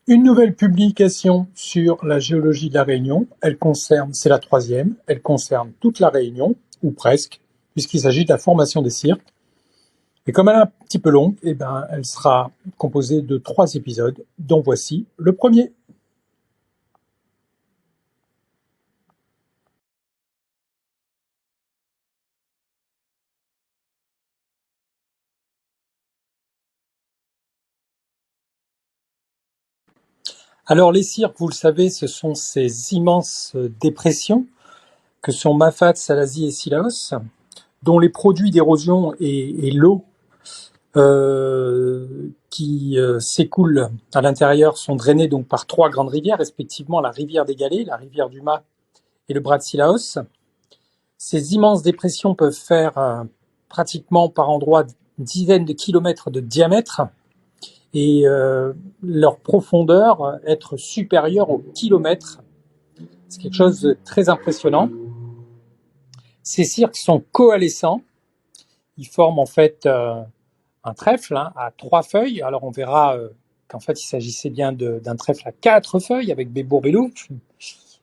Une nouvelle publication sur la géologie de la Réunion. C'est la troisième, elle concerne toute la Réunion, ou presque, puisqu'il s'agit de la formation des cirques. Et comme elle est un petit peu longue, elle sera composée de 3 épisodes, dont voici le premier. Alors les cirques, vous le savez, ce sont ces immenses dépressions que sont Mafat, Salazie et Sillaos, dont les produits d'érosion et l'eau qui s'écoulent à l'intérieur sont drainés donc par 3 grandes rivières, respectivement la rivière des Galets, la rivière du Mât et le bras de Sillaos. Ces immenses dépressions peuvent faire pratiquement par endroits une dizaine de kilomètres de diamètre et leur profondeur être supérieure au kilomètre. C'est quelque chose de très impressionnant. Ces cirques sont coalescents. Ils forment en fait un trèfle à 3 feuilles. Alors on verra qu'en fait il s'agissait bien d'un trèfle à 4 feuilles avec Bébourg et Louche.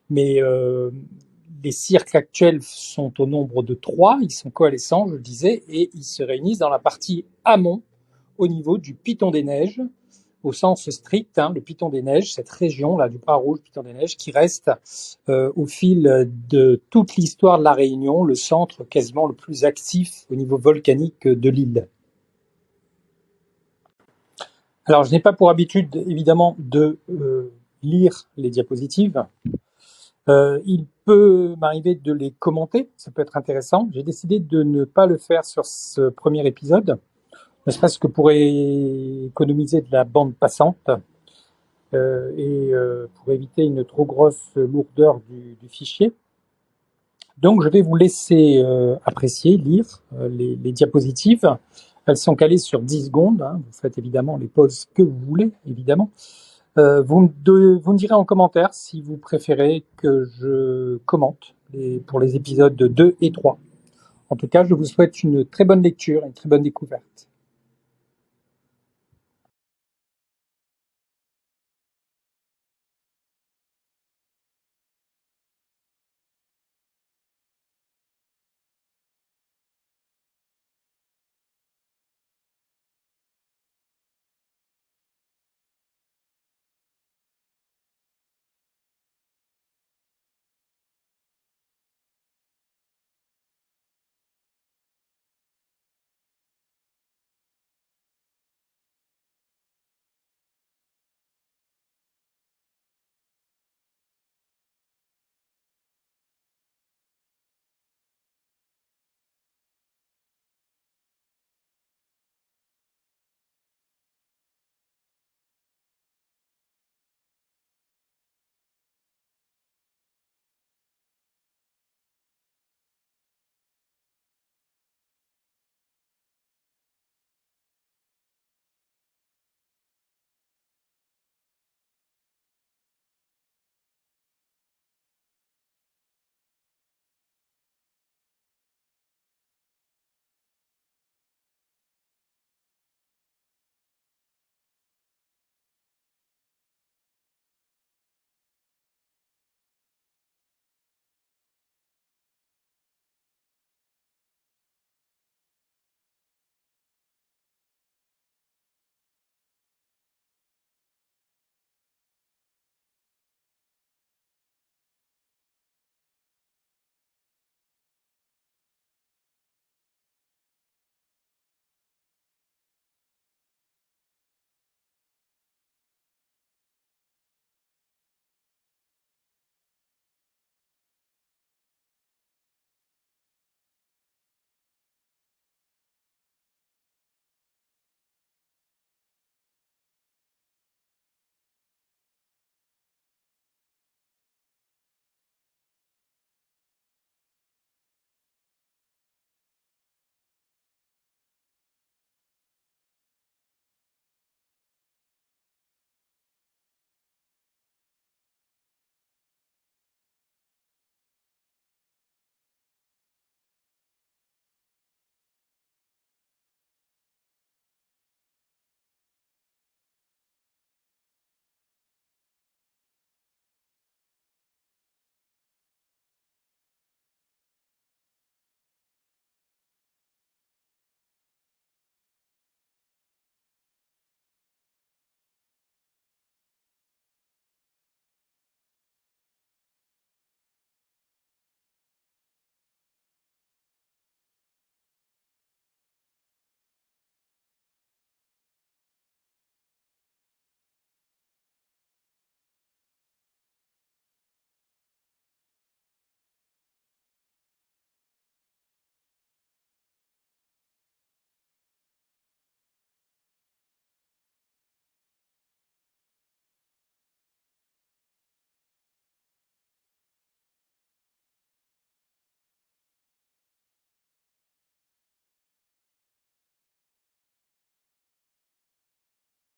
Mais les cirques actuels sont au nombre de 3. Ils sont coalescents, je le disais, et ils se réunissent dans la partie amont au niveau du Piton des Neiges, au sens strict, le Piton des Neiges, cette région là du Bras Rouge, Piton des Neiges, qui reste au fil de toute l'histoire de la Réunion, le centre quasiment le plus actif au niveau volcanique de l'île. Alors, je n'ai pas pour habitude, évidemment, de lire les diapositives. Il peut m'arriver de les commenter, ça peut être intéressant. J'ai décidé de ne pas le faire sur ce premier épisode, ne serait-ce que pour économiser de la bande passante et pour éviter une trop grosse lourdeur du fichier. Donc, je vais vous laisser apprécier, lire les diapositives. Elles sont calées sur 10 secondes. Vous faites évidemment les pauses que vous voulez, évidemment. Vous me direz en commentaire si vous préférez que je commente pour les épisodes 2 et 3. En tout cas, je vous souhaite une très bonne lecture et une très bonne découverte.